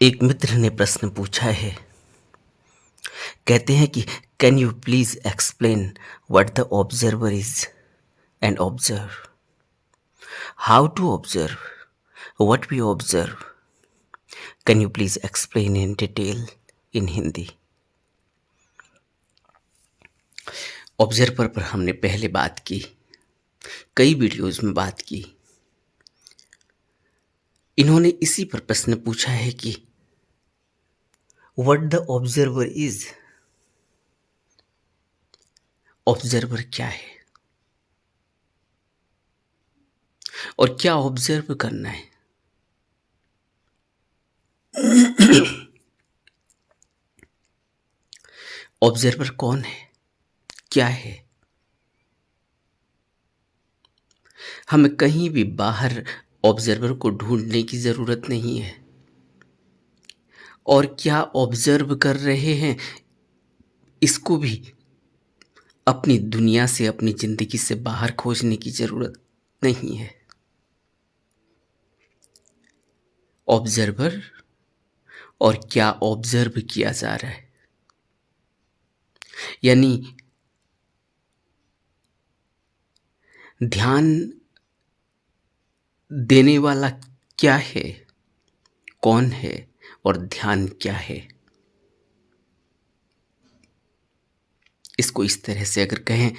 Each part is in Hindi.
एक मित्र ने प्रश्न पूछा है। कहते हैं कि can you please explain what the observer is and observe, how to observe what we observe, can you please explain in detail in Hindi. Observer पर हमने पहले बात की, कई वीडियोज में बात की। इन्होंने इसी पर प्रश्न पूछा है कि what the observer is, observer क्या है और क्या ऑब्जर्व करना है। ऑब्जर्वर कौन है, क्या है। हमें कहीं भी बाहर ऑब्जर्वर को ढूंढने की जरूरत नहीं है, और क्या ऑब्जर्व कर रहे हैं इसको भी अपनी दुनिया से, अपनी जिंदगी से बाहर खोजने की जरूरत नहीं है। ऑब्जर्वर और क्या ऑब्जर्व किया जा रहा है, यानी ध्यान देने वाला क्या है, कौन है और ध्यान क्या है। इसको इस तरह से अगर कहें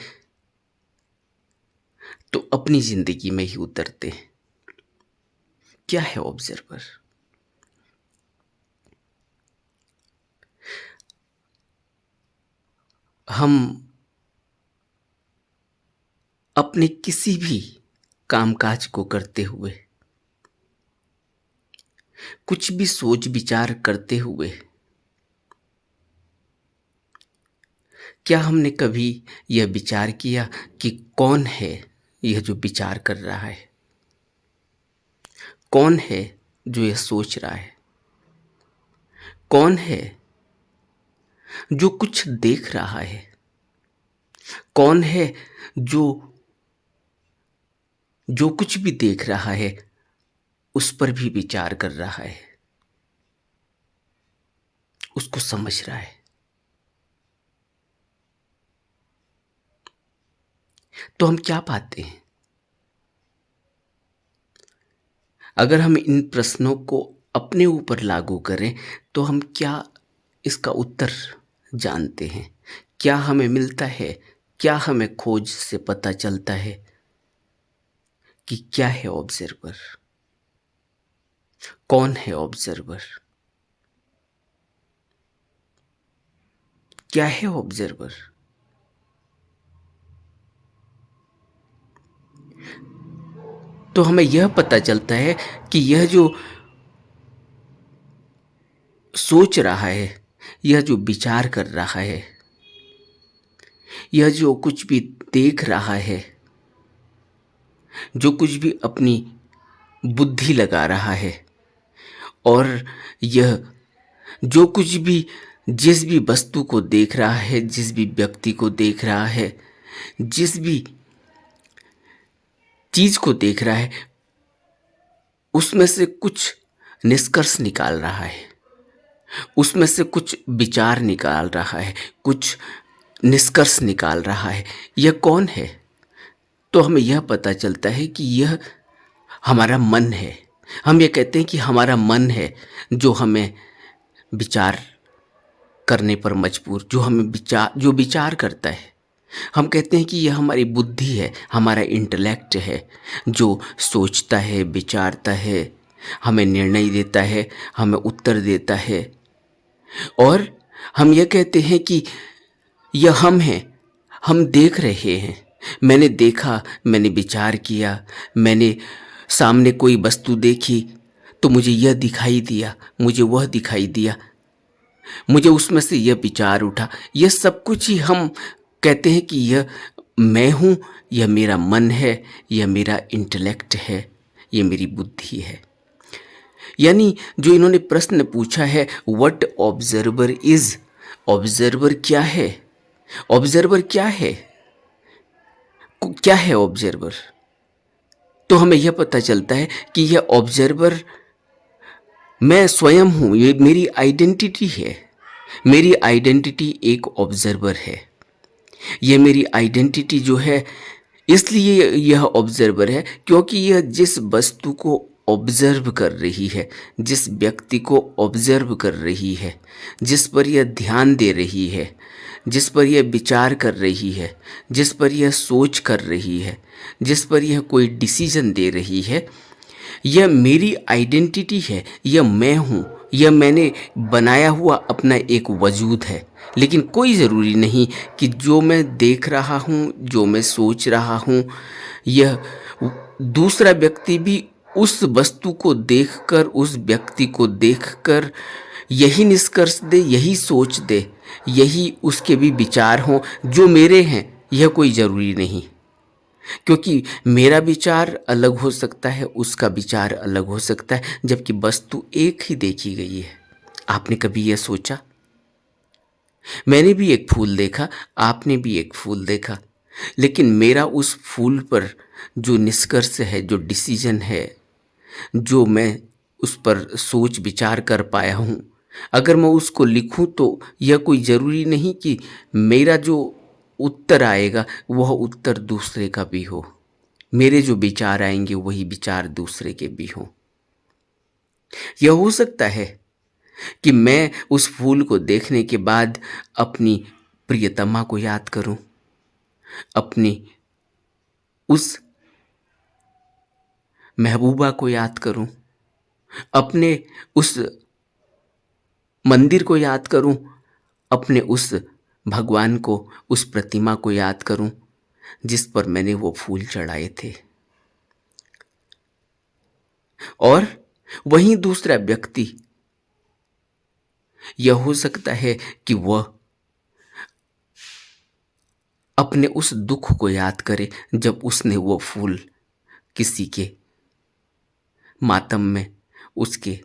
तो अपनी जिंदगी में ही उतरते हैं। क्या है ऑब्जर्वर? हम अपने किसी भी कामकाज को करते हुए, कुछ भी सोच विचार करते हुए, क्या हमने कभी यह विचार किया कि कौन है यह जो विचार कर रहा है, कौन है जो यह सोच रहा है, कौन है जो कुछ देख रहा है, कौन है जो जो कुछ भी देख रहा है उस पर भी विचार कर रहा है, उसको समझ रहा है। तो हम क्या पाते हैं अगर हम इन प्रश्नों को अपने ऊपर लागू करें? तो हम क्या इसका उत्तर जानते हैं? क्या हमें मिलता है? क्या हमें खोज से पता चलता है कि क्या है ऑब्जर्वर, कौन है ऑब्जर्वर, क्या है ऑब्जर्वर? तो हमें यह पता चलता है कि यह जो सोच रहा है, यह जो विचार कर रहा है, यह जो कुछ भी देख रहा है, जो कुछ भी अपनी बुद्धि लगा रहा है, और यह जो कुछ भी, जिस भी वस्तु को देख रहा है, जिस भी व्यक्ति को देख रहा है, जिस भी चीज को देख रहा है, उसमें से कुछ निष्कर्ष निकाल रहा है, उसमें से कुछ विचार निकाल रहा है, कुछ निष्कर्ष निकाल रहा है। यह कौन है? तो हमें यह पता चलता है कि यह हमारा मन है। हम ये कहते हैं कि हमारा मन है जो हमें विचार करने पर मजबूर, जो विचार करता है। हम कहते हैं कि यह हमारी बुद्धि है, हमारा इंटेलेक्ट है, जो सोचता है, विचारता है, हमें निर्णय देता है, हमें उत्तर देता है। और हम यह कहते हैं कि यह हम हैं, हम देख रहे हैं। मैंने देखा, मैंने विचार किया, मैंने सामने कोई वस्तु देखी तो मुझे यह दिखाई दिया, मुझे वह दिखाई दिया, मुझे उसमें से यह विचार उठा। यह सब कुछ ही हम कहते हैं कि यह मैं हूँ, यह मेरा मन है, यह मेरा इंटेलेक्ट है, यह मेरी बुद्धि है। यानी जो इन्होंने प्रश्न पूछा है, व्हाट ऑब्जर्वर इज, ऑब्जर्वर क्या है, ऑब्जर्वर क्या है, क्या है ऑब्जर्वर? तो हमें यह पता चलता है कि यह ऑब्जर्वर मैं स्वयं हूँ, ये मेरी आइडेंटिटी है। मेरी आइडेंटिटी एक ऑब्जर्वर है। ये मेरी आइडेंटिटी जो है, इसलिए यह ऑब्जर्वर है क्योंकि यह जिस वस्तु को ऑब्जर्व कर रही है, जिस व्यक्ति को ऑब्जर्व कर रही है, जिस पर यह ध्यान दे रही है, जिस पर यह विचार कर रही है, जिस पर यह सोच कर रही है, जिस पर यह कोई डिसीजन दे रही है, यह मेरी आइडेंटिटी है। यह मैं हूँ। यह मैंने बनाया हुआ अपना एक वजूद है। लेकिन कोई ज़रूरी नहीं कि जो मैं देख रहा हूँ, जो मैं सोच रहा हूँ, यह दूसरा व्यक्ति भी उस वस्तु को देखकर, उस व्यक्ति को देखकर यही निष्कर्ष दे, यही सोच दे, यही उसके भी विचार हों जो मेरे हैं। यह कोई ज़रूरी नहीं, क्योंकि मेरा विचार अलग हो सकता है, उसका विचार अलग हो सकता है, जबकि वस्तु एक ही देखी गई है। आपने कभी यह सोचा? मैंने भी एक फूल देखा, आपने भी एक फूल देखा, लेकिन मेरा उस फूल पर जो निष्कर्ष है, जो डिसीजन है, जो मैं उस पर सोच विचार कर पाया हूँ, अगर मैं उसको लिखूँ तो यह कोई ज़रूरी नहीं कि मेरा जो उत्तर आएगा वह उत्तर दूसरे का भी हो। मेरे जो विचार आएंगे वही विचार दूसरे के भी हों। यह हो सकता है कि मैं उस फूल को देखने के बाद अपनी प्रियतमा को याद करूं, अपनी उस महबूबा को याद करूं, अपने उस मंदिर को याद करूं, अपने उस भगवान को, उस प्रतिमा को याद करूं जिस पर मैंने वो फूल चढ़ाए थे। और वहीं दूसरा व्यक्ति, यह हो सकता है कि वह अपने उस दुख को याद करे जब उसने वो फूल किसी के मातम में, उसके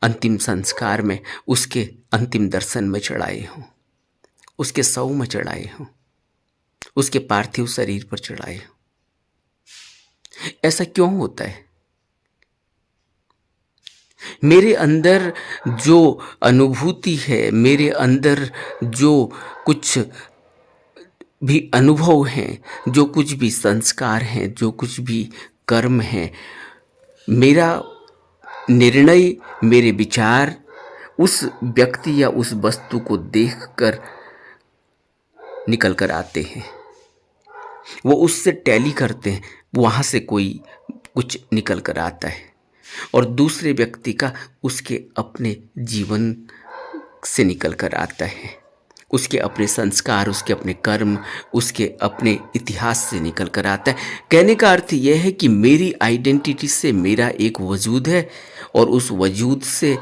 अंतिम संस्कार में, उसके अंतिम दर्शन में चढ़ाए हों, उसके शव में चढ़ाए हों, उसके पार्थिव शरीर पर चढ़ाए हों। ऐसा क्यों होता है? मेरे अंदर जो अनुभूति है, मेरे अंदर जो कुछ भी अनुभव हैं, जो कुछ भी संस्कार हैं, जो कुछ भी कर्म हैं, मेरा निर्णय, मेरे विचार उस व्यक्ति या उस वस्तु को देखकर निकल कर आते हैं। वो उससे टैली करते हैं, वहाँ से कोई कुछ निकल कर आता है। और दूसरे व्यक्ति का उसके अपने जीवन से निकल कर आता है, उसके अपने संस्कार, उसके अपने कर्म, उसके अपने इतिहास से निकल कर आता है। कहने का अर्थ यह है कि मेरी आइडेंटिटी से मेरा एक वजूद है, और उस वजूद से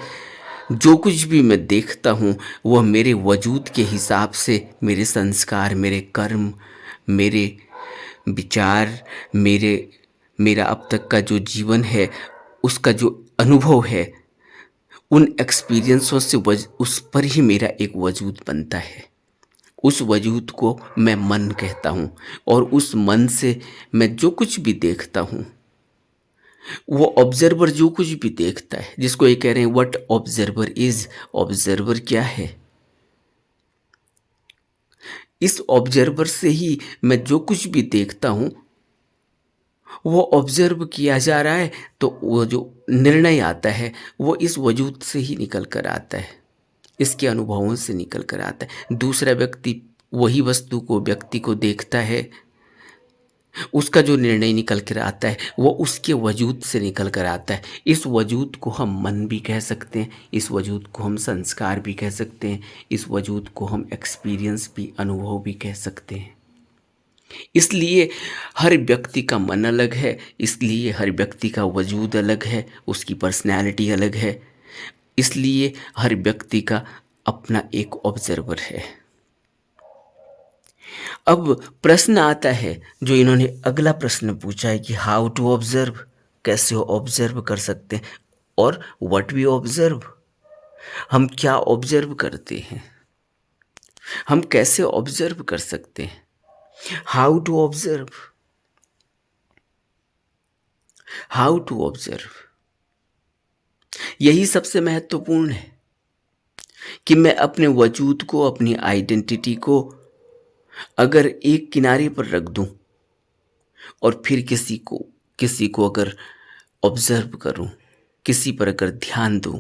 जो कुछ भी मैं देखता हूँ वह मेरे वजूद के हिसाब से, मेरे संस्कार, मेरे कर्म, मेरे विचार, मेरा अब तक का जो जीवन है, उसका जो अनुभव है, उन एक्सपीरियंसों से उस पर ही मेरा एक वजूद बनता है। उस वजूद को मैं मन कहता हूँ, और उस मन से मैं जो कुछ भी देखता हूँ, वो ऑब्जर्वर जो कुछ भी देखता है, जिसको ये कह रहे हैं व्हाट ऑब्जर्वर इज। ऑब्जर्वर क्या है? इस ऑब्जर्वर से ही मैं जो कुछ भी देखता हूँ वो ऑब्जर्व किया जा रहा है, तो वो जो निर्णय आता है वो इस वजूद से ही निकल कर आता है, इसके अनुभवों से निकल कर आता है। दूसरा व्यक्ति वही वस्तु को, व्यक्ति को देखता है, उसका जो निर्णय निकल कर आता है वो उसके वजूद से निकल कर आता है। इस वजूद को हम मन भी कह सकते हैं, इस वजूद को हम संस्कार भी कह सकते हैं, इस वजूद को हम एक्सपीरियंस भी, अनुभव भी कह सकते हैं। इसलिए हर व्यक्ति का मन अलग है, इसलिए हर व्यक्ति का वजूद अलग है, उसकी पर्सनैलिटी अलग है, इसलिए हर व्यक्ति का अपना एक ऑब्जर्वर है। अब प्रश्न आता है, जो इन्होंने अगला प्रश्न पूछा है कि हाउ टू ऑब्जर्व, कैसे ऑब्जर्व कर सकते हैं, और व्हाट वी ऑब्जर्व, हम क्या ऑब्जर्व करते हैं, हम कैसे ऑब्जर्व कर सकते हैं। How to observe, how to observe, यही सबसे महत्वपूर्ण है कि मैं अपने वजूद को, अपनी आइडेंटिटी को अगर एक किनारे पर रख दूं और फिर किसी को अगर ऑब्जर्व करूं, किसी पर अगर ध्यान दूं,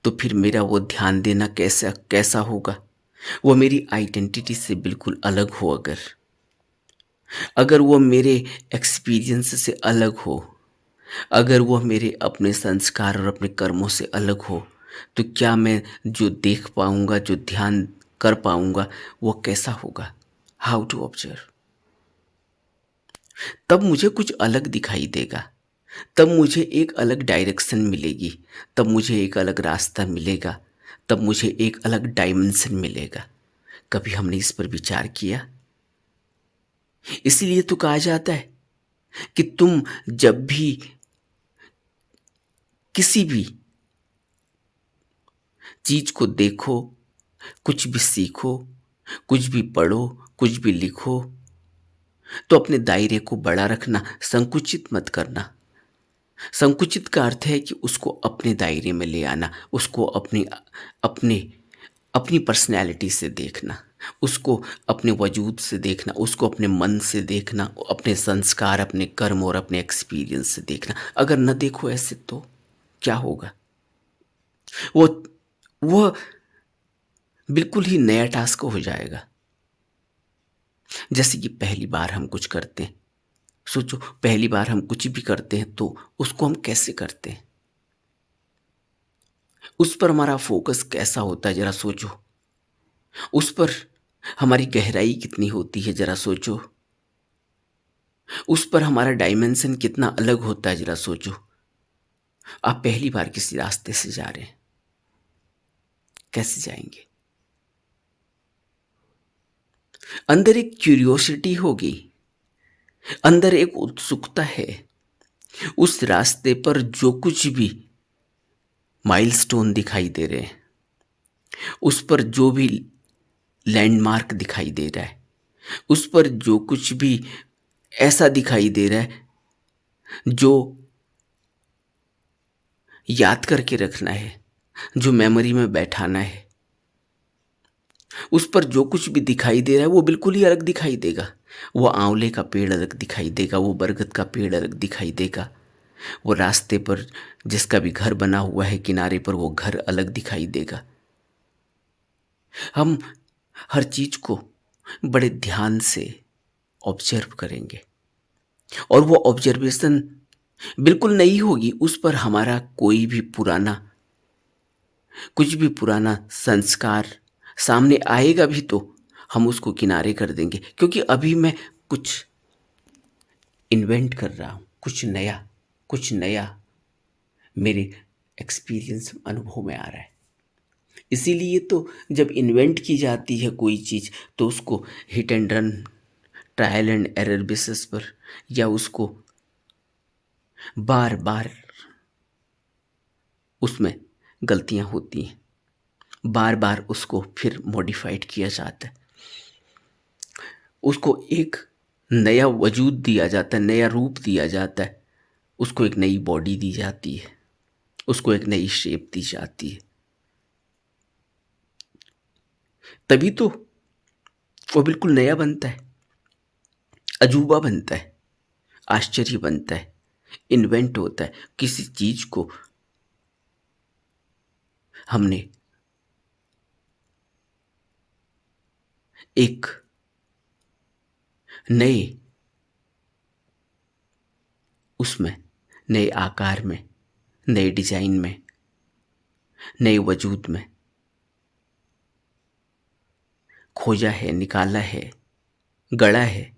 तो फिर मेरा वो ध्यान देना कैसा कैसा होगा? वो मेरी आइडेंटिटी से बिल्कुल अलग हो, अगर अगर वो मेरे एक्सपीरियंस से अलग हो, अगर वो मेरे अपने संस्कार और अपने कर्मों से अलग हो, तो क्या मैं जो देख पाऊंगा, जो ध्यान कर पाऊंगा, वो कैसा होगा? How to observe. तब मुझे कुछ अलग दिखाई देगा, तब मुझे एक अलग डायरेक्शन मिलेगी, तब मुझे एक अलग रास्ता मिलेगा, तब मुझे एक अलग डायमेंशन मिलेगा। कभी हमने इस पर विचार किया? इसीलिए तो कहा जाता है कि तुम जब भी किसी भी चीज को देखो, कुछ भी सीखो, कुछ भी पढ़ो, कुछ भी लिखो, तो अपने दायरे को बड़ा रखना, संकुचित मत करना। संकुचित का अर्थ है कि उसको अपने दायरे में ले आना, उसको अपनी अपने अपनी पर्सनैलिटी से देखना, उसको अपने वजूद से देखना, उसको अपने मन से देखना, अपने संस्कार, अपने कर्म और अपने एक्सपीरियंस से देखना। अगर न देखो ऐसे तो क्या होगा? वो वो बिल्कुल ही नया टास्क हो जाएगा। जैसे कि पहली बार हम कुछ करते हैं, सोचो पहली बार हम कुछ भी करते हैं तो उसको हम कैसे करते हैं, उस पर हमारा फोकस कैसा होता है, जरा सोचो। उस पर हमारी गहराई कितनी होती है, जरा सोचो। उस पर हमारा डायमेंशन कितना अलग होता है, जरा सोचो। आप पहली बार किसी रास्ते से जा रहे हैं, कैसे जाएंगे? अंदर एक क्यूरियोसिटी होगी, अंदर एक उत्सुकता है। उस रास्ते पर जो कुछ भी माइलस्टोन दिखाई दे रहे हैं, उस पर जो भी लैंडमार्क दिखाई दे रहा है, उस पर जो कुछ भी ऐसा दिखाई दे रहा है जो याद करके रखना है, जो मेमोरी में बैठाना है, उस पर जो कुछ भी दिखाई दे रहा है वो बिल्कुल ही अलग दिखाई देगा। वो आंवले का पेड़ अलग दिखाई देगा, वो बरगद का पेड़ अलग दिखाई देगा, वो रास्ते पर जिसका भी घर बना हुआ है किनारे पर, वो घर अलग दिखाई देगा। हम हर चीज को बड़े ध्यान से ऑब्जर्व करेंगे और वो ऑब्जर्वेशन बिल्कुल नई होगी। उस पर हमारा कोई भी पुराना, कुछ भी पुराना संस्कार सामने आएगा भी तो हम उसको किनारे कर देंगे, क्योंकि अभी मैं कुछ इन्वेंट कर रहा हूँ, कुछ नया मेरे एक्सपीरियंस अनुभव में आ रहा है। इसीलिए तो जब इन्वेंट की जाती है कोई चीज़ तो उसको hit and run, trial and error basis पर, या उसको बार बार उसमें गलतियां होती हैं, बार बार उसको फिर मॉडिफाइड किया जाता है, उसको एक नया वजूद दिया जाता है, नया रूप दिया जाता है, उसको एक नई बॉडी दी जाती है, उसको एक नई शेप दी जाती है। तभी तो वो बिल्कुल नया बनता है, अजूबा बनता है, आश्चर्य बनता है, इन्वेंट होता है। किसी चीज को हमने एक नए उसमें, नए आकार में, नए डिजाइन में, नए वजूद में खोजा है, निकाला है, गढ़ा है।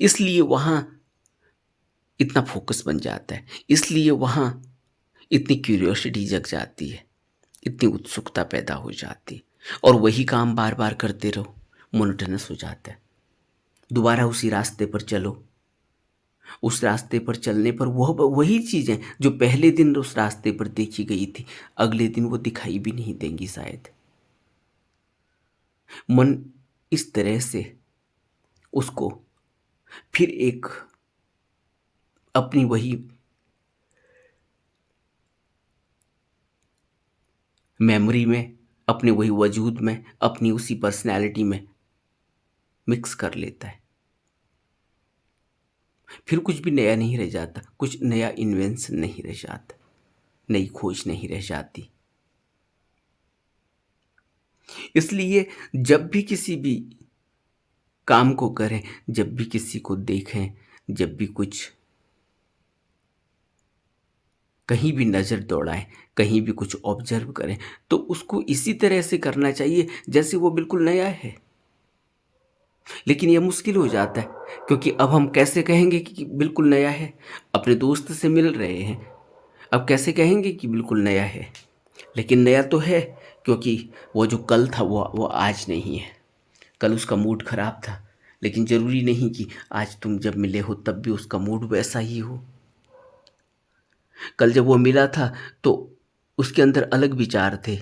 इसलिए वहां इतना फोकस बन जाता है, इसलिए वहां इतनी क्यूरियोसिटी जग जाती है, इतनी उत्सुकता पैदा हो जाती है। और वही काम बार बार करते रहो, मोनोटोनस हो जाता है। दोबारा उसी रास्ते पर चलो, उस रास्ते पर चलने पर वह वही चीजें जो पहले दिन उस रास्ते पर देखी गई थी, अगले दिन वो दिखाई भी नहीं देंगी शायद। मन इस तरह से उसको फिर एक अपनी वही मेमोरी में, अपने वही वजूद में, अपनी उसी पर्सनैलिटी में मिक्स कर लेता है। फिर कुछ भी नया नहीं रह जाता, कुछ नया इन्वेंशन नहीं रह जाता, नई खोज नहीं रह जाती। इसलिए जब भी किसी भी काम को करें, जब भी किसी को देखें, जब भी कुछ कहीं भी नज़र दौड़ाएं, कहीं भी कुछ ऑब्जर्व करें, तो उसको इसी तरह से करना चाहिए जैसे वो बिल्कुल नया है। लेकिन यह मुश्किल हो जाता है, क्योंकि अब हम कैसे कहेंगे कि बिल्कुल नया है? अपने दोस्त से मिल रहे हैं, अब कैसे कहेंगे कि बिल्कुल नया है? लेकिन नया तो है, क्योंकि वो जो कल था वो आज नहीं है। कल उसका मूड खराब था, लेकिन ज़रूरी नहीं कि आज तुम जब मिले हो तब भी उसका मूड वैसा ही हो। कल जब वो मिला था तो उसके अंदर अलग विचार थे,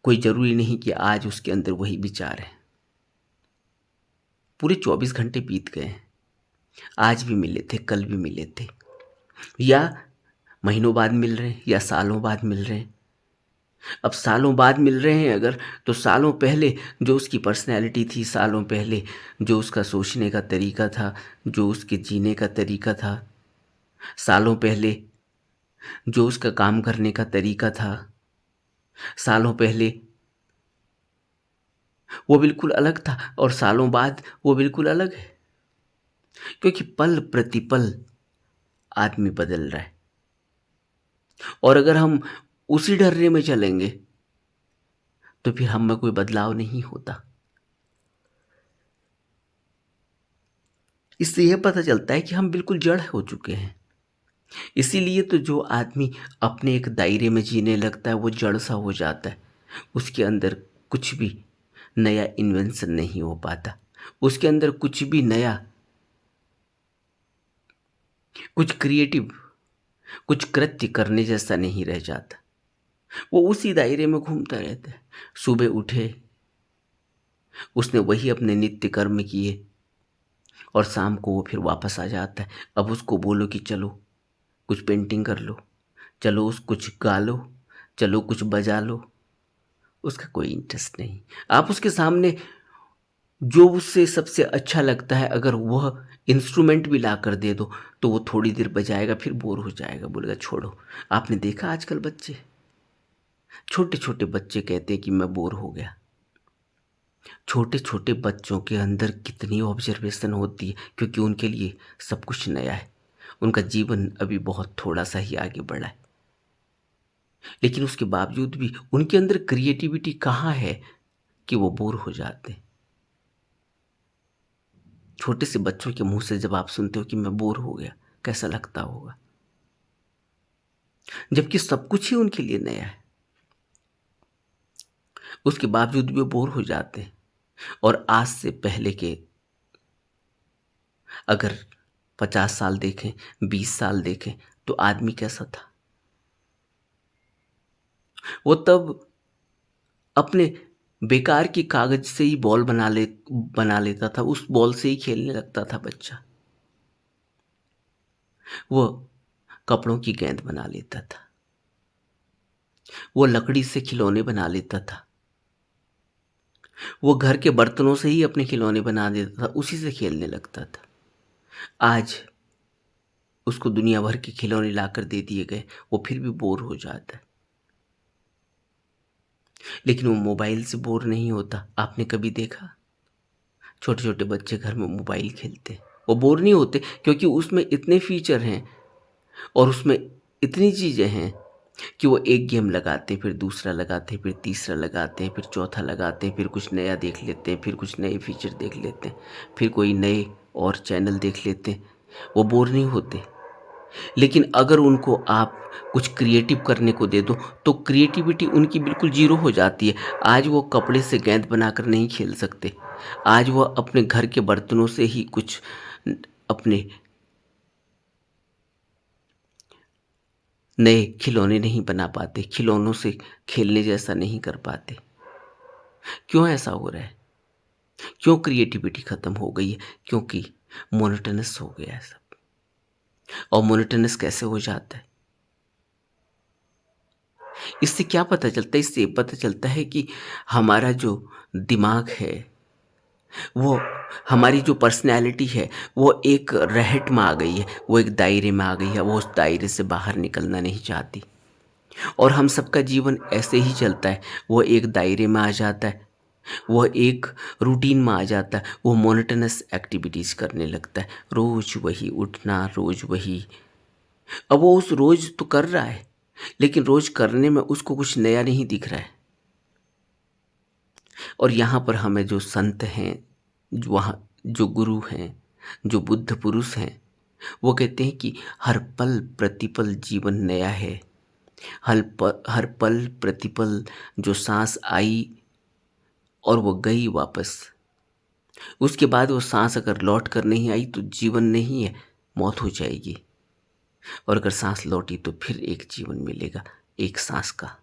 कोई ज़रूरी नहीं कि आज उसके अंदर वही विचार है। पूरे 24 घंटे बीत गए हैं, आज भी मिले थे, कल भी मिले थे, या महीनों बाद मिल रहे हैं, या सालों बाद मिल रहे हैं। अब सालों बाद मिल रहे हैं अगर, तो सालों पहले जो उसकी पर्सनैलिटी थी, सालों पहले जो उसका सोचने का तरीका था, जो उसके जीने का तरीका था, सालों पहले जो उसका काम करने का तरीका था, सालों पहले वो बिल्कुल अलग था, और सालों बाद वो बिल्कुल अलग है। क्योंकि पल प्रतिपल आदमी बदल रहा है, और अगर हम उसी ढर्रे में चलेंगे तो फिर हम में कोई बदलाव नहीं होता। इससे यह पता चलता है कि हम बिल्कुल जड़ हो चुके हैं। इसीलिए तो जो आदमी अपने एक दायरे में जीने लगता है वो जड़ सा हो जाता है, उसके अंदर कुछ भी नया इन्वेंशन नहीं हो पाता, उसके अंदर कुछ भी नया, कुछ क्रिएटिव, कुछ कृत्य करने जैसा नहीं रह जाता। वो उसी दायरे में घूमता रहता है। सुबह उठे, उसने वही अपने नित्य कर्म किए, और शाम को वो फिर वापस आ जाता है। अब उसको बोलो कि चलो कुछ पेंटिंग कर लो, चलो उस कुछ गा लो, चलो कुछ बजा लो, उसका कोई इंटरेस्ट नहीं। आप उसके सामने जो उससे सबसे अच्छा लगता है अगर वह इंस्ट्रूमेंट भी ला कर दे दो तो वो थोड़ी देर बजाएगा, फिर बोर हो जाएगा, बोलेगा छोड़ो। आपने देखा आजकल बच्चे, छोटे छोटे बच्चे कहते हैं कि मैं बोर हो गया। छोटे छोटे बच्चों के अंदर कितनी ऑब्जर्वेशन होती है, क्योंकि उनके लिए सब कुछ नया है, उनका जीवन अभी बहुत थोड़ा सा ही आगे बढ़ा है। लेकिन उसके बावजूद भी उनके अंदर क्रिएटिविटी कहाँ है कि वो बोर हो जाते हैं। छोटे से बच्चों के मुंह से जब आप सुनते हो कि मैं बोर हो गया, कैसा लगता होगा? जबकि सब कुछ ही उनके लिए नया है, उसके बावजूद भी वो बोर हो जाते हैं। और आज से पहले के अगर 50 साल देखें, 20 साल देखें, तो आदमी कैसा था? वो तब अपने बेकार की कागज से ही बॉल बना लेता था, उस बॉल से ही खेलने लगता था बच्चा। वो कपड़ों की गेंद बना लेता था, वो लकड़ी से खिलौने बना लेता था, वो घर के बर्तनों से ही अपने खिलौने बना देता था, उसी से खेलने लगता था। आज उसको दुनिया भर के खिलौने लाकर दे दिए गए, वो फिर भी बोर हो जाता है। लेकिन वो मोबाइल से बोर नहीं होता। आपने कभी देखा? छोटे छोटे बच्चे घर में मोबाइल खेलते हैं, वो बोर नहीं होते, क्योंकि उसमें इतने फीचर हैं और उसमें इतनी चीज़ें हैं कि वो एक गेम लगाते हैं, फिर दूसरा लगाते हैं, फिर तीसरा लगाते हैं, फिर चौथा लगाते हैं, फिर कुछ नया देख लेते हैं, फिर कुछ नए फीचर देख लेते हैं, फिर कोई नए और चैनल देख लेते हैं। वो बोर नहीं होते। लेकिन अगर उनको आप कुछ क्रिएटिव करने को दे दो तो क्रिएटिविटी उनकी बिल्कुल जीरो हो जाती है। आज वो कपड़े से गेंद बनाकर नहीं खेल सकते, आज वो अपने घर के बर्तनों से ही कुछ अपने नए खिलौने नहीं बना पाते, खिलौनों से खेलने जैसा नहीं कर पाते। क्यों ऐसा हो रहा है? क्यों क्रिएटिविटी खत्म हो गई है? क्योंकि मोनोटोनस हो गया है सब। और मोनोटोनस कैसे हो जाता है? इससे क्या पता चलता है? इससे ये पता चलता है कि हमारा जो दिमाग है, वो हमारी जो पर्सनैलिटी है, वो एक रहट में आ गई है, वो एक दायरे में आ गई है, वो उस दायरे से बाहर निकलना नहीं चाहती। और हम सबका जीवन ऐसे ही चलता है, वो एक दायरे में आ जाता है, वो एक रूटीन में आ जाता है, वो मोनोटोनस एक्टिविटीज़ करने लगता है, रोज़ वही उठना, रोज़ वही। अब वो उस रोज़ तो कर रहा है, लेकिन रोज़ करने में उसको कुछ नया नहीं दिख रहा है। और यहाँ पर हमें जो संत हैं, जो वहाँ जो गुरु हैं, जो बुद्ध पुरुष हैं, वो कहते हैं कि हर पल प्रतिपल जीवन नया है। हर पल प्रतिपल जो सांस आई और वो गई वापस, उसके बाद वो सांस अगर लौट कर नहीं आई तो जीवन नहीं है, मौत हो जाएगी। और अगर सांस लौटी तो फिर एक जीवन मिलेगा, एक सांस का।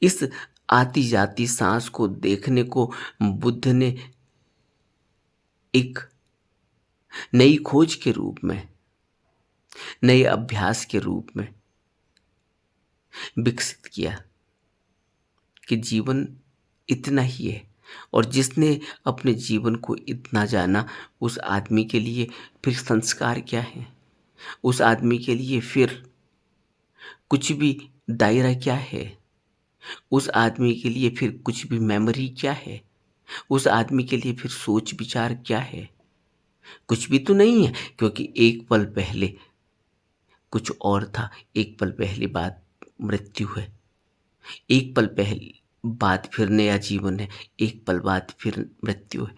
इस आती जाती सांस को देखने को बुद्ध ने एक नई खोज के रूप में, नए अभ्यास के रूप में विकसित किया कि जीवन इतना ही है। और जिसने अपने जीवन को इतना जाना, उस आदमी के लिए फिर संस्कार क्या है? उस आदमी के लिए फिर कुछ भी दायरा क्या है? उस आदमी के लिए फिर कुछ भी मेमोरी क्या है? उस आदमी के लिए फिर सोच विचार क्या है? कुछ भी तो नहीं है, क्योंकि एक पल पहले कुछ और था, एक पल पहले बाद मृत्यु है, एक पल पहले बाद फिर नया जीवन है, एक पल बाद फिर मृत्यु है।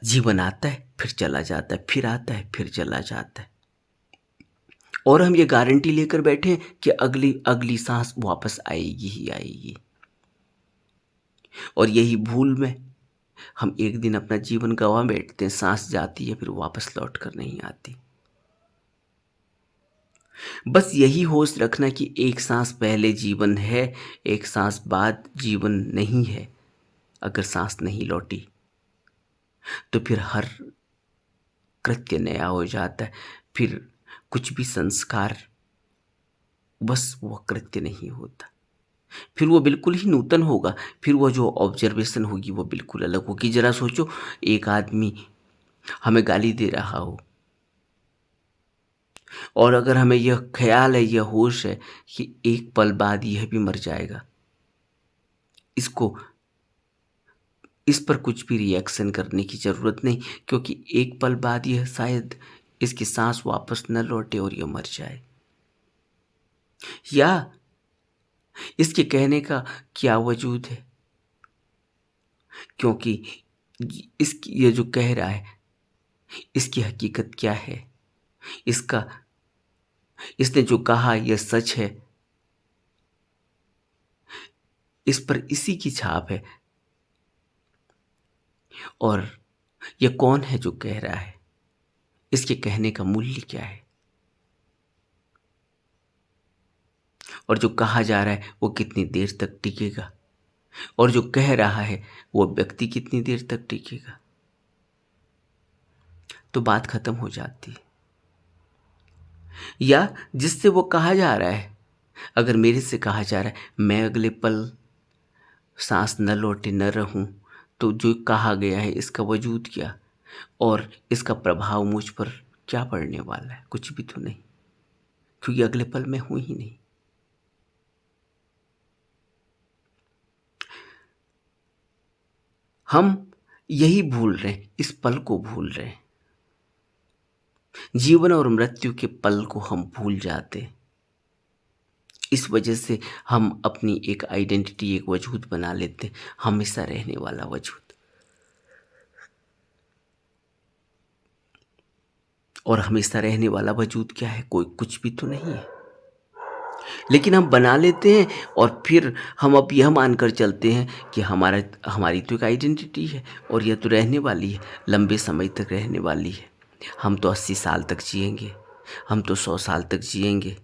जीवन आता है फिर चला जाता है, फिर आता है फिर चला जाता है। और हम ये गारंटी लेकर बैठे हैं कि अगली अगली सांस वापस आएगी ही आएगी। और यही भूल में हम एक दिन अपना जीवन गंवा बैठते हैं, सांस जाती है फिर वापस लौट कर नहीं आती। बस यही होश रखना कि एक सांस पहले जीवन है, एक सांस बाद जीवन नहीं है। अगर सांस नहीं लौटी तो फिर हर कृत्य नया हो जाता है, फिर कुछ भी संस्कार, बस वह कृत्य नहीं होता, फिर वो बिल्कुल ही नूतन होगा। फिर वो जो ऑब्जर्वेशन होगी वो बिल्कुल अलग होगी। जरा सोचो, एक आदमी हमें गाली दे रहा हो और अगर हमें यह ख्याल है, यह होश है कि एक पल बाद यह भी मर जाएगा, इसको इस पर कुछ भी रिएक्शन करने की ज़रूरत नहीं, क्योंकि एक पल बाद यह शायद इसकी सांस वापस न लौटे और यह मर जाए। या इसके कहने का क्या वजूद है? क्योंकि इसकी ये जो कह रहा है, इसकी हकीकत क्या है? इसका इसने जो कहा यह सच है, इस पर इसी की छाप है। और यह कौन है जो कह रहा है? इसके कहने का मूल्य क्या है? और जो कहा जा रहा है वो कितनी देर तक टिकेगा? और जो कह रहा है वो व्यक्ति कितनी देर तक टिकेगा? तो बात खत्म हो जाती है। या जिससे वो कहा जा रहा है, अगर मेरे से कहा जा रहा है मैं अगले पल सांस न लौटे न रहूं, तो जो कहा गया है इसका वजूद क्या और इसका प्रभाव मुझ पर क्या पड़ने वाला है? कुछ भी तो नहीं, क्योंकि अगले पल मैं हूं ही नहीं। हम यही भूल रहे हैं, इस पल को भूल रहे हैं। जीवन और मृत्यु के पल को हम भूल जाते हैं। इस वजह से हम अपनी एक आइडेंटिटी, एक वजूद बना लेते हैं, हमेशा रहने वाला वजूद। और हमेशा रहने वाला वजूद क्या है? कोई कुछ भी तो नहीं है, लेकिन हम बना लेते हैं। और फिर हम अब यह मानकर चलते हैं कि हमारी तो एक आइडेंटिटी है और यह तो रहने वाली है, लंबे समय तक रहने वाली है। हम तो 80 साल तक जिएंगे, हम तो 100 साल तक जिएंगे।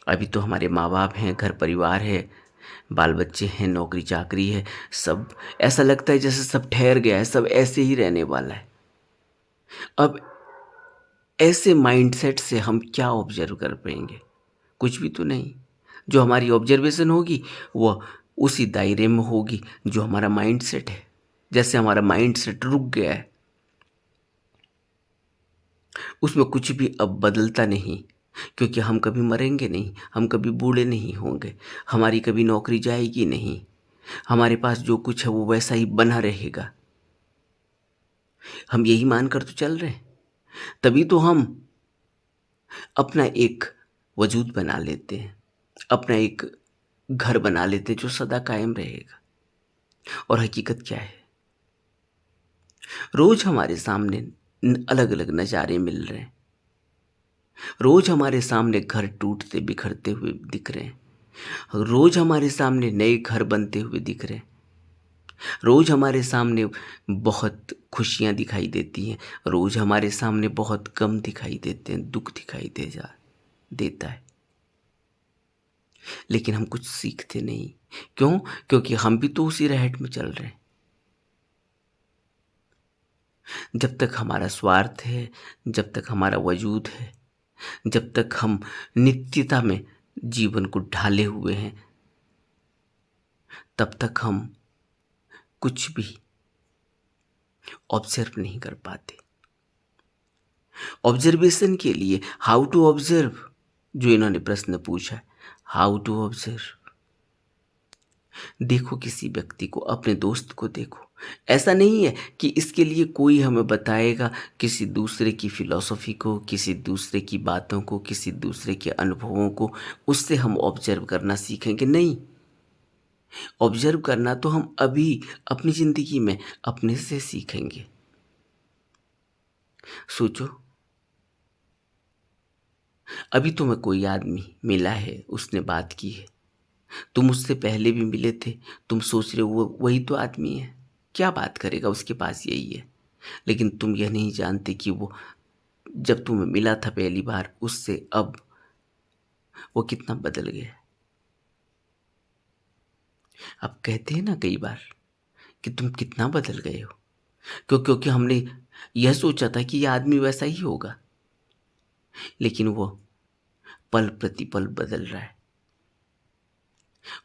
अभी तो हमारे माँ बाप हैं, घर परिवार है, बाल बच्चे हैं, नौकरी चाकरी है, सब ऐसा लगता है जैसे सब ठहर गया है, सब ऐसे ही रहने वाला है। अब ऐसे माइंडसेट से हम क्या ऑब्जर्व कर पाएंगे? कुछ भी तो नहीं। जो हमारी ऑब्जर्वेशन होगी वो उसी दायरे में होगी जो हमारा माइंडसेट है। जैसे हमारा माइंडसेट रुक गया है, उसमें कुछ भी अब बदलता नहीं, क्योंकि हम कभी मरेंगे नहीं, हम कभी बूढ़े नहीं होंगे, हमारी कभी नौकरी जाएगी नहीं, हमारे पास जो कुछ है वो वैसा ही बना रहेगा। हम यही मानकर तो चल रहे हैं, तभी तो हम अपना एक वजूद बना लेते हैं, अपना एक घर बना लेते हैं जो सदा कायम रहेगा। और हकीकत क्या है? रोज हमारे सामने अलग अलग नज़ारे मिल रहे हैं, रोज हमारे सामने घर टूटते बिखरते हुए दिख रहे हैं, रोज हमारे सामने नए घर बनते हुए दिख रहे हैं, रोज हमारे सामने बहुत खुशियां दिखाई देती हैं, रोज हमारे सामने बहुत गम दिखाई देते हैं, दुख दिखाई देता है। लेकिन हम कुछ सीखते नहीं। क्यों? क्योंकि हम भी तो उसी रहट में चल रहे हैं। जब तक हमारा स्वार्थ है, जब तक हमारा वजूद है, जब तक हम नित्यता में जीवन को ढाले हुए हैं, तब तक हम कुछ भी ऑब्जर्व नहीं कर पाते। ऑब्जर्वेशन के लिए हाउ टू ऑब्जर्व, जो इन्होंने प्रश्न पूछा, हाउ टू ऑब्जर्व। देखो किसी व्यक्ति को, अपने दोस्त को देखो। ऐसा नहीं है कि इसके लिए कोई हमें बताएगा किसी दूसरे की फिलॉसफी को, किसी दूसरे की बातों को, किसी दूसरे के अनुभवों को, उससे हम ऑब्जर्व करना सीखेंगे। नहीं, ऑब्जर्व करना तो हम अभी अपनी जिंदगी में अपने से सीखेंगे। सोचो, अभी तुम्हें कोई आदमी मिला है, उसने बात की है, तुम उससे पहले भी मिले थे, तुम सोच रहे हो वो वही तो आदमी है, क्या बात करेगा, उसके पास यही है। लेकिन तुम यह नहीं जानते कि वो जब तुम्हें मिला था पहली बार, उससे अब वो कितना बदल गया। अब कहते हैं ना कई बार कि तुम कितना बदल गए हो, क्योंकि हमने यह सोचा था कि यह आदमी वैसा ही होगा, लेकिन वो पल प्रतिपल बदल रहा है।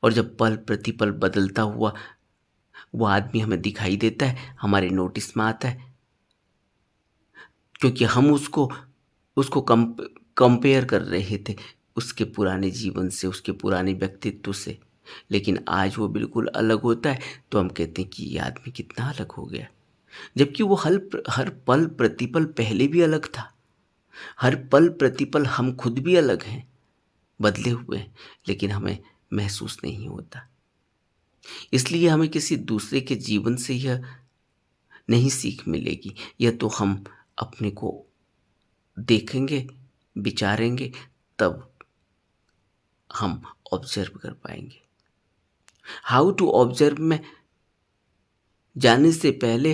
और जब पल प्रतिपल बदलता हुआ वो आदमी हमें दिखाई देता है, हमारे नोटिस में आता है, क्योंकि हम उसको उसको कंपेयर कर रहे थे उसके पुराने जीवन से, उसके पुराने व्यक्तित्व से। लेकिन आज वो बिल्कुल अलग होता है, तो हम कहते हैं कि ये आदमी कितना अलग हो गया, जबकि वो हर पल प्रतिपल पहले भी अलग था। हर पल प्रतिपल हम खुद भी अलग हैं, बदले हुए हैं, लेकिन हमें महसूस नहीं होता। इसलिए हमें किसी दूसरे के जीवन से यह नहीं सीख मिलेगी, यह तो हम अपने को देखेंगे, विचारेंगे, तब हम ऑब्जर्व कर पाएंगे। हाउ टू ऑब्जर्व में जाने से पहले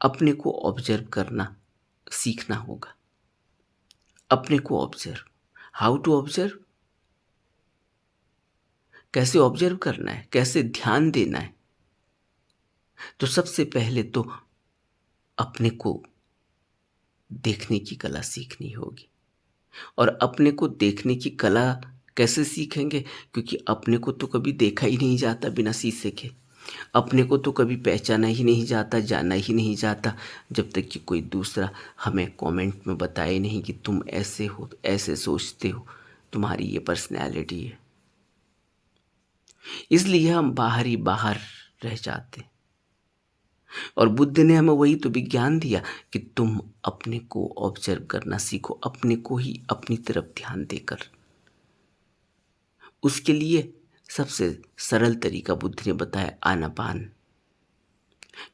अपने को ऑब्जर्व करना सीखना होगा। अपने को ऑब्जर्व, हाउ टू ऑब्जर्व, कैसे ऑब्जर्व करना है, कैसे ध्यान देना है। तो सबसे पहले तो अपने को देखने की कला सीखनी होगी। और अपने को देखने की कला कैसे सीखेंगे? क्योंकि अपने को तो कभी देखा ही नहीं जाता बिना शीशे के, अपने को तो कभी पहचाना ही नहीं जाता, जाना ही नहीं जाता, जब तक कि कोई दूसरा हमें कमेंट में बताए नहीं कि तुम ऐसे हो, ऐसे सोचते हो, तुम्हारी ये पर्सनैलिटी है। इसलिए हम बाहर ही बाहर रह जाते। और बुद्ध ने हमें वही तो विज्ञान दिया कि तुम अपने को ऑब्जर्व करना सीखो, अपने को ही अपनी तरफ ध्यान देकर। उसके लिए सबसे सरल तरीका बुद्ध ने बताया आनापान,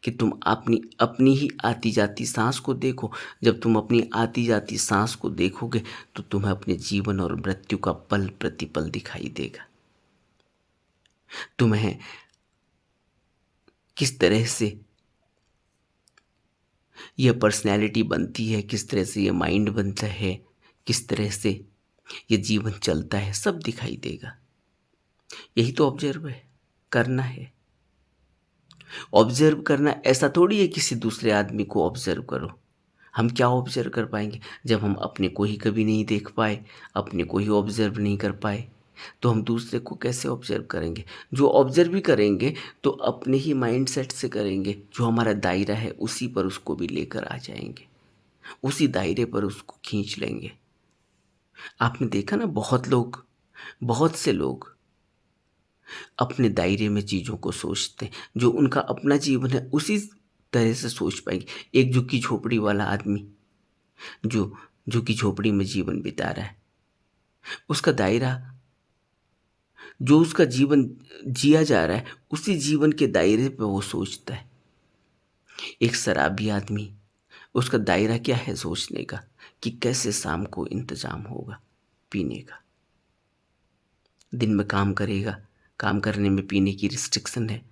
कि तुम अपनी अपनी ही आती जाती सांस को देखो। जब तुम अपनी आती जाती सांस को देखोगे तो तुम्हें अपने जीवन और मृत्यु का पल प्रतिपल दिखाई देगा। तुम्हें किस तरह से यह पर्सनैलिटी बनती है, किस तरह से यह माइंड बनता है, किस तरह से ये जीवन चलता है, सब दिखाई देगा। यही तो ऑब्जर्व है, करना है। ऑब्जर्व करना ऐसा थोड़ी है किसी दूसरे आदमी को ऑब्जर्व करो। हम क्या ऑब्जर्व कर पाएंगे जब हम अपने को ही कभी नहीं देख पाए, अपने को ही ऑब्जर्व नहीं कर पाए, तो हम दूसरे को कैसे ऑब्जर्व करेंगे? जो ऑब्जर्व भी करेंगे तो अपने ही माइंड सेट से करेंगे। जो हमारा दायरा है उसी पर उसको भी लेकर आ जाएंगे, उसी दायरे पर उसको खींच लेंगे। आपने देखा ना, बहुत से लोग अपने दायरे में चीज़ों को सोचते हैं। जो उनका अपना जीवन है उसी तरह से सोच पाएंगे। एक झुग्गी झोपड़ी वाला आदमी जो झुग्गी झोपड़ी में जीवन बिता रहा है, उसका दायरा, जो उसका जीवन जिया जा रहा है उसी जीवन के दायरे पे वो सोचता है। एक शराबी आदमी, उसका दायरा क्या है सोचने का कि कैसे शाम को इंतजाम होगा पीने का। दिन में काम करेगा, काम करने में पीने की रिस्ट्रिक्शन है,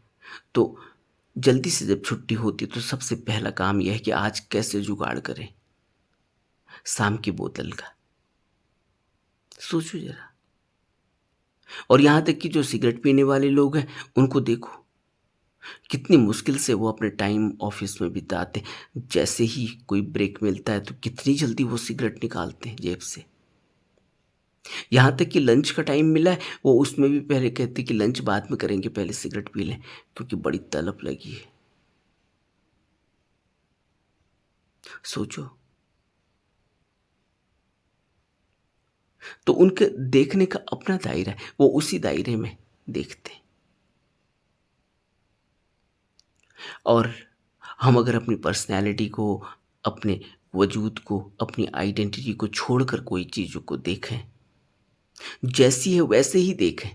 तो जल्दी से जब छुट्टी होती है तो सबसे पहला काम यह है कि आज कैसे जुगाड़ करें शाम की बोतल का। सोचो जरा। और यहाँ तक कि जो सिगरेट पीने वाले लोग हैं उनको देखो, कितनी मुश्किल से वो अपने टाइम ऑफिस में बिताते। जैसे ही कोई ब्रेक मिलता है तो कितनी जल्दी वो सिगरेट निकालते हैं जेब से। यहाँ तक कि लंच का टाइम मिला है, वो उसमें भी पहले कहते कि लंच बाद में करेंगे, पहले सिगरेट पी लें क्योंकि बड़ी तलब लगी है। सोचो। तो उनके देखने का अपना दायरा है, वो उसी दायरे में देखते हैं। और हम अगर अपनी पर्सनैलिटी को, अपने वजूद को, अपनी आइडेंटिटी को छोड़कर कोई चीज़ों को देखें, जैसी है वैसे ही देखें,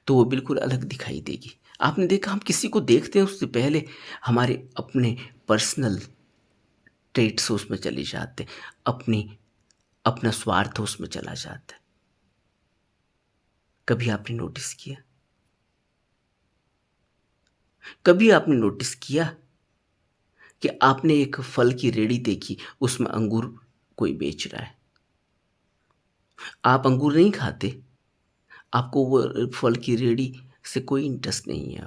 तो वो बिल्कुल अलग दिखाई देगी। आपने देखा, हम किसी को देखते हैं उससे पहले हमारे अपने पर्सनल ट्रेट्स उसमें चले जाते हैं, अपना स्वार्थ उसमें चला जाता है। कभी आपने नोटिस किया? कभी आपने नोटिस किया कि आपने एक फल की रेड़ी देखी, उसमें अंगूर कोई बेच रहा है, आप अंगूर नहीं खाते, आपको वो फल की रेड़ी से कोई इंटरेस्ट नहीं है।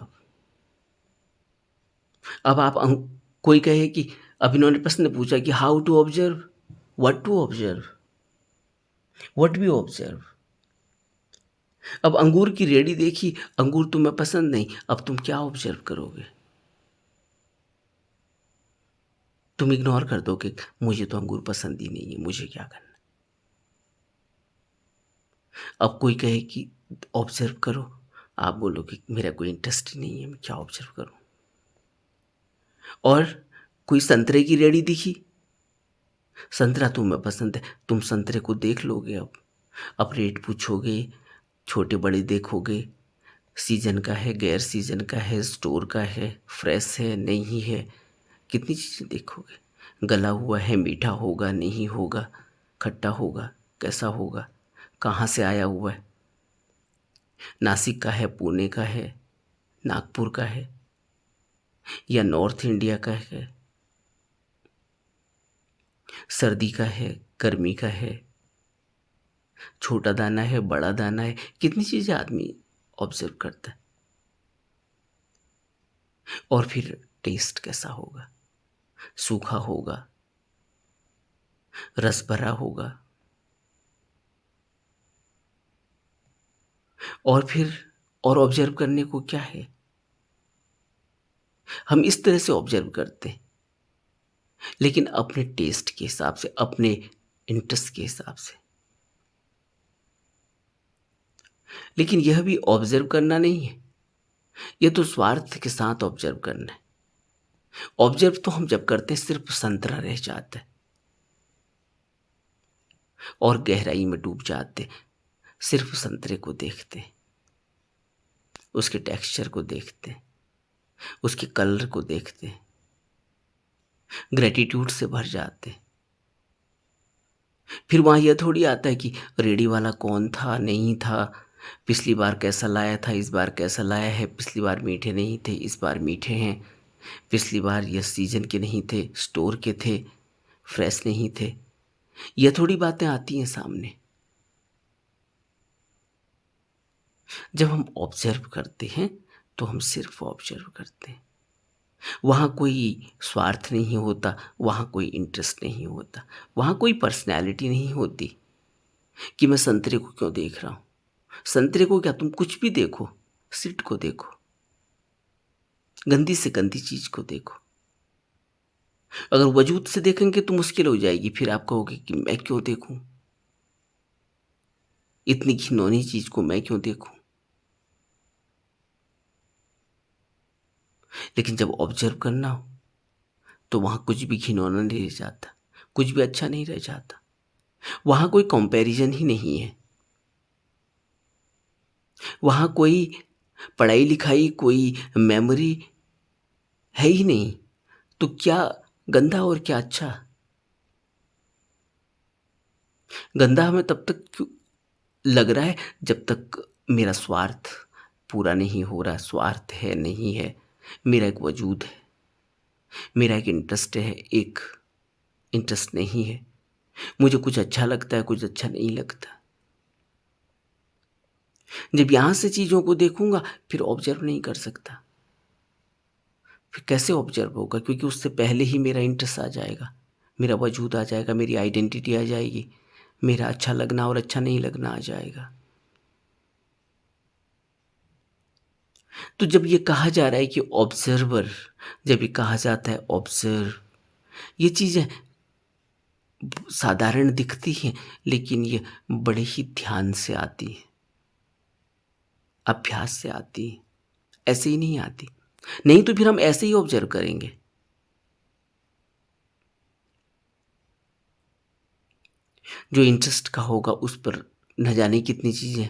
अब कोई कहे कि, अब इन्होंने प्रश्न पूछा कि how to observe, what to observe, what we observe. अब अंगूर की रेड़ी देखी, अंगूर तुम्हें पसंद नहीं, अब तुम क्या ऑब्जर्व करोगे? तुम इग्नोर कर दोगे, मुझे तो अंगूर पसंद ही नहीं है, मुझे क्या करना। अब कोई कहे कि ऑब्जर्व करो, आप बोलोगे मेरा कोई इंटरेस्ट ही नहीं है, मैं क्या ऑब्जर्व करूं। और कोई संतरे की रेड़ी दिखी, संतरा तुम्हें पसंद है, तुम संतरे को देख लोगे। अब रेट पूछोगे, छोटे बड़े देखोगे, सीजन का है, गैर सीजन का है, स्टोर का है, फ्रेश है, नहीं है, कितनी चीज़ें देखोगे। गला हुआ है, मीठा होगा, नहीं होगा, खट्टा होगा, कैसा होगा, कहाँ से आया हुआ है, नासिक का है, पुणे का है, नागपुर का है, या नॉर्थ इंडिया का है, सर्दी का है, गर्मी का है, छोटा दाना है, बड़ा दाना है, कितनी चीज़ें आदमी ऑब्जर्व करता है। और फिर टेस्ट कैसा होगा, सूखा होगा, रस भरा होगा। और फिर और ऑब्जर्व करने को क्या है? हम इस तरह से ऑब्जर्व करते हैं, लेकिन अपने टेस्ट के हिसाब से, अपने इंटरेस्ट के हिसाब से। लेकिन यह भी ऑब्जर्व करना नहीं है, यह तो स्वार्थ के साथ ऑब्जर्व करना है। ऑब्जर्व तो हम जब करते हैं सिर्फ संतरा रह जाता है और गहराई में डूब जाते, सिर्फ संतरे को देखते, उसके टेक्सचर को देखते, उसके कलर को देखते, ग्रेटिट्यूड से भर जाते। फिर वहाँ यह थोड़ी आता है कि रेडी वाला कौन था, नहीं था, पिछली बार कैसा लाया था, इस बार कैसा लाया है, पिछली बार मीठे नहीं थे, इस बार मीठे हैं, पिछली बार यह सीजन के नहीं थे, स्टोर के थे, फ्रेश नहीं थे। यह थोड़ी बातें आती हैं सामने। जब हम ऑब्जर्व करते हैं तो हम सिर्फ ऑब्जर्व करते हैं। वहाँ कोई स्वार्थ नहीं होता, वहाँ कोई इंटरेस्ट नहीं होता, वहाँ कोई पर्सनैलिटी नहीं होती कि मैं संतरे को क्यों देख रहा हूँ। संतरे को क्या, तुम कुछ भी देखो, सीट को देखो, गंदी से गंदी चीज को देखो। अगर वजूद से देखेंगे तो मुश्किल हो जाएगी, फिर आप कहोगे कि मैं क्यों देखूं, इतनी घिनौनी चीज को मैं क्यों देखूं। लेकिन जब ऑब्जर्व करना हो तो वहां कुछ भी घिनौना नहीं रह जाता, कुछ भी अच्छा नहीं रह जाता। वहां कोई कंपैरिजन ही नहीं है, वहां कोई पढ़ाई लिखाई, कोई मेमोरी है ही नहीं। तो क्या गंदा और क्या अच्छा। गंदा हमें तब तक क्यों लग रहा है जब तक मेरा स्वार्थ पूरा नहीं हो रहा। स्वार्थ है, नहीं है, मेरा एक वजूद है, मेरा एक इंटरेस्ट है, एक इंटरेस्ट नहीं है। मुझे कुछ अच्छा लगता है, कुछ अच्छा नहीं लगता। जब यहां से चीजों को देखूंगा फिर ऑब्जर्व नहीं कर सकता। फिर कैसे ऑब्जर्व होगा, क्योंकि उससे पहले ही मेरा इंटरेस्ट आ जाएगा, मेरा वजूद आ जाएगा, मेरी आइडेंटिटी आ जाएगी, मेरा अच्छा लगना और अच्छा नहीं लगना आ जाएगा। तो जब ये कहा जा रहा है कि ऑब्जर्वर, जब ये कहा जाता है ऑब्जर्व, ये चीजें साधारण दिखती हैं लेकिन ये बड़े ही ध्यान से आती है, अभ्यास से आती है, ऐसे ही नहीं आती। नहीं तो फिर हम ऐसे ही ऑब्जर्व करेंगे। जो इंटरेस्ट का होगा उस पर न जाने कितनी चीजें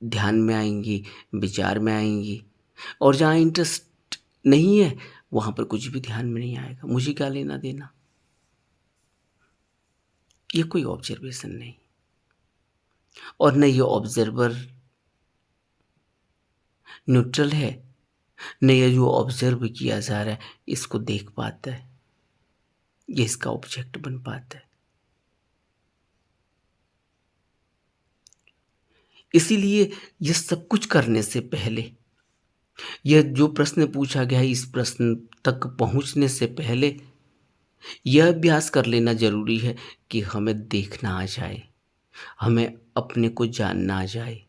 ध्यान में आएंगी, विचार में आएंगी। और जहाँ इंटरेस्ट नहीं है वहां पर कुछ भी ध्यान में नहीं आएगा, मुझे क्या लेना देना। ये कोई ऑब्जर्वेशन नहीं, और न ये ऑब्जर्वर न्यूट्रल है, न ये जो ऑब्जर्व किया जा रहा है इसको देख पाता है, ये इसका ऑब्जेक्ट बन पाता है। इसीलिए ये सब कुछ करने से पहले, यह जो प्रश्न पूछा गया है इस प्रश्न तक पहुंचने से पहले यह अभ्यास कर लेना जरूरी है कि हमें देखना आ जाए, हमें अपने को जानना आ जाए।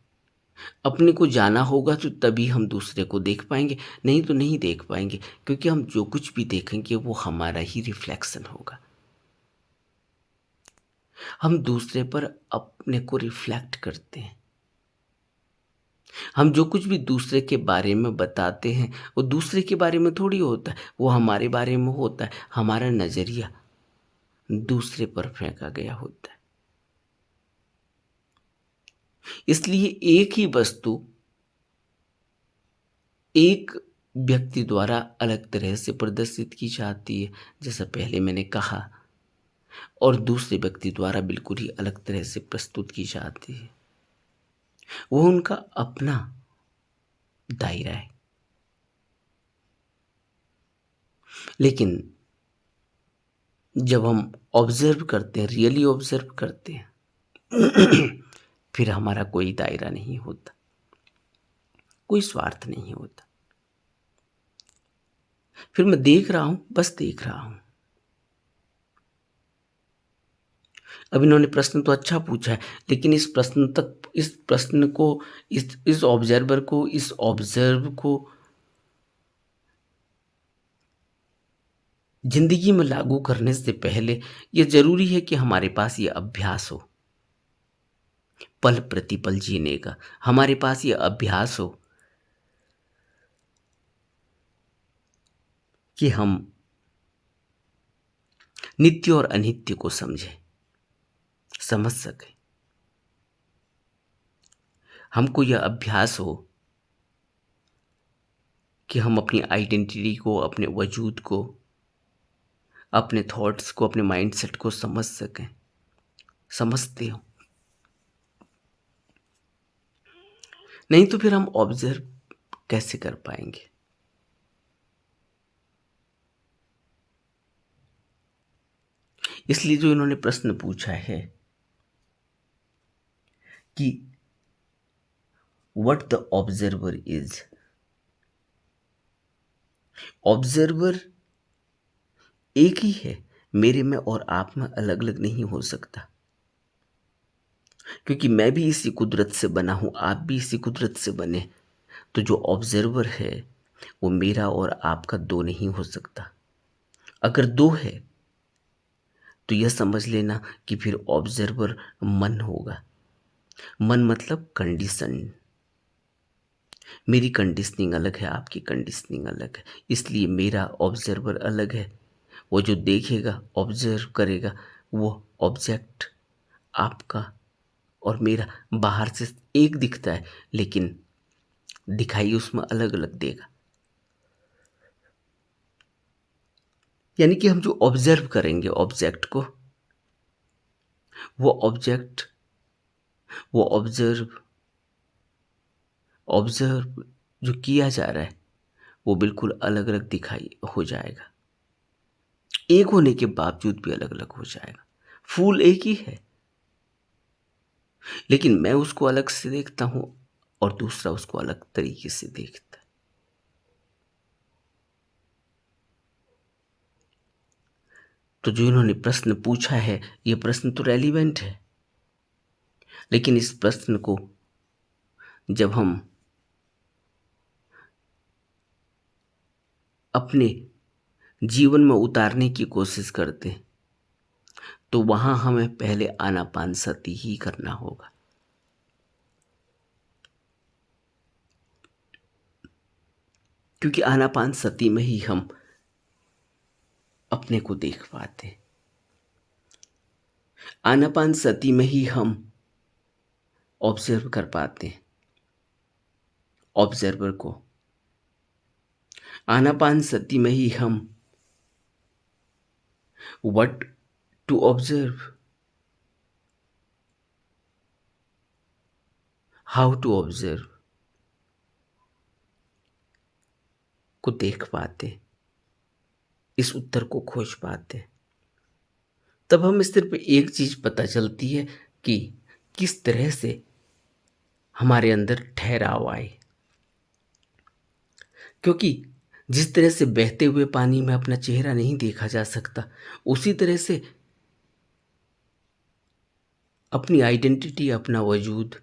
अपने को जाना होगा तो तभी हम दूसरे को देख पाएंगे, नहीं तो नहीं देख पाएंगे, क्योंकि हम जो कुछ भी देखेंगे वो हमारा ही रिफ्लेक्शन होगा। हम दूसरे पर अपने को रिफ्लेक्ट करते हैं। हम जो कुछ भी दूसरे के बारे में बताते हैं वो दूसरे के बारे में थोड़ी होता है, वो हमारे बारे में होता है। हमारा नजरिया दूसरे पर फेंका गया होता है। इसलिए एक ही वस्तु एक व्यक्ति द्वारा अलग तरह से प्रदर्शित की जाती है, जैसा पहले मैंने कहा, और दूसरे व्यक्ति द्वारा बिल्कुल ही अलग तरह से प्रस्तुत की जाती है। वो उनका अपना दायरा है। लेकिन जब हम ऑब्जर्व करते हैं, रियली ऑब्जर्व करते हैं, फिर हमारा कोई दायरा नहीं होता, कोई स्वार्थ नहीं होता। फिर मैं देख रहा हूं, बस देख रहा हूं। अब इन्होंने प्रश्न तो अच्छा पूछा है, लेकिन इस प्रश्न तक, इस प्रश्न को, इस ऑब्जर्वर को, इस ऑब्जर्व को जिंदगी में लागू करने से पहले यह जरूरी है कि हमारे पास यह अभ्यास हो, पल प्रतिपल जीने का। हमारे पास यह अभ्यास हो कि हम नित्य और अनित्य को समझें, समझ सकें। हमको यह अभ्यास हो कि हम अपनी आइडेंटिटी को, अपने वजूद को, अपने थॉट्स को, अपने माइंडसेट को समझ सकें। समझते हो, नहीं तो फिर हम ऑब्जर्व कैसे कर पाएंगे। इसलिए जो इन्होंने प्रश्न पूछा है कि what the observer is, observer एक ही है, मेरे में और आप में अलग अलग नहीं हो सकता, क्योंकि मैं भी इसी कुदरत से बना हूं, आप भी इसी कुदरत से बने। तो जो ऑब्जर्वर है वो मेरा और आपका दो नहीं हो सकता। अगर दो है तो यह समझ लेना कि फिर ऑब्जर्वर मन होगा। मन मतलब कंडीशन। मेरी कंडीशनिंग अलग है, आपकी कंडीशनिंग अलग है, इसलिए मेरा ऑब्जर्वर अलग है। वो जो देखेगा, ऑब्जर्व करेगा, वो ऑब्जेक्ट आपका और मेरा बाहर से एक दिखता है, लेकिन दिखाई उसमें अलग अलग देगा। यानी कि हम जो ऑब्जर्व करेंगे ऑब्जेक्ट को, वो ऑब्जेक्ट, वो ऑब्जर्व ऑब्जर्व जो किया जा रहा है वो बिल्कुल अलग अलग दिखाई हो जाएगा। एक होने के बावजूद भी अलग अलग हो जाएगा। फूल एक ही है, लेकिन मैं उसको अलग से देखता हूं और दूसरा उसको अलग तरीके से देखता है। तो जो इन्होंने प्रश्न पूछा है, ये प्रश्न तो रेलिवेंट है, लेकिन इस प्रश्न को जब हम अपने जीवन में उतारने की कोशिश करते हैं तो वहां हमें पहले आनापान सती ही करना होगा। क्योंकि आनापान सती में ही हम अपने को देख पाते हैं। आनापान सती में ही हम ऑब्जर्व कर पाते हैं ऑब्जर्वर को। आनापान सती में ही हम what to observe, how to observe को देख पाते, इस उत्तर को खोज पाते। तब हमें सिर्फ एक चीज पता चलती है कि किस तरह से हमारे अंदर ठहराव आए। क्योंकि जिस तरह से बहते हुए पानी में अपना चेहरा नहीं देखा जा सकता, उसी तरह से अपनी आइडेंटिटी, अपना वजूद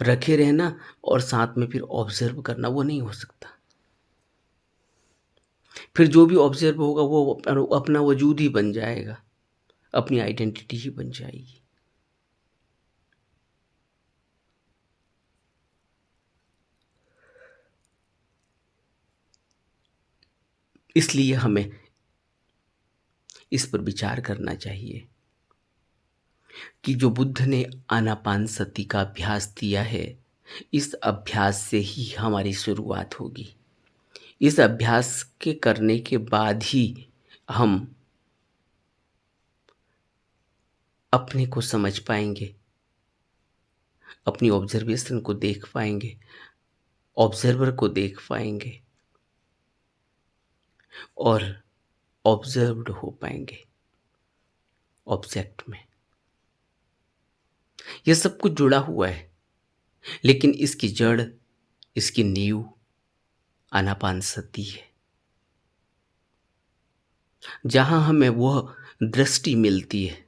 रखे रहना और साथ में फिर ऑब्जर्व करना, वो नहीं हो सकता। फिर जो भी ऑब्जर्व होगा वो अपना वजूद ही बन जाएगा, अपनी आइडेंटिटी ही बन जाएगी। इसलिए हमें इस पर विचार करना चाहिए कि जो बुद्ध ने आनापान सती का अभ्यास दिया है, इस अभ्यास से ही हमारी शुरुआत होगी। इस अभ्यास के करने के बाद ही हम अपने को समझ पाएंगे, अपनी ऑब्जर्वेशन को देख पाएंगे, ऑब्जर्वर को देख पाएंगे और ऑब्जर्व्ड हो पाएंगे ऑब्जेक्ट में। यह सब कुछ जुड़ा हुआ है, लेकिन इसकी जड़, इसकी नींव आनापानसती है। जहां हमें वह दृष्टि मिलती है,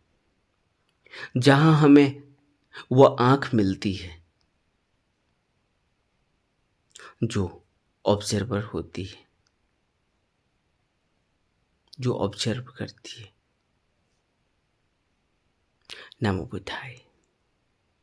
जहां हमें वह आंख मिलती है जो ऑब्जर्वर होती है, जो ऑब्जर्व करती है। नमो बुद्धाय।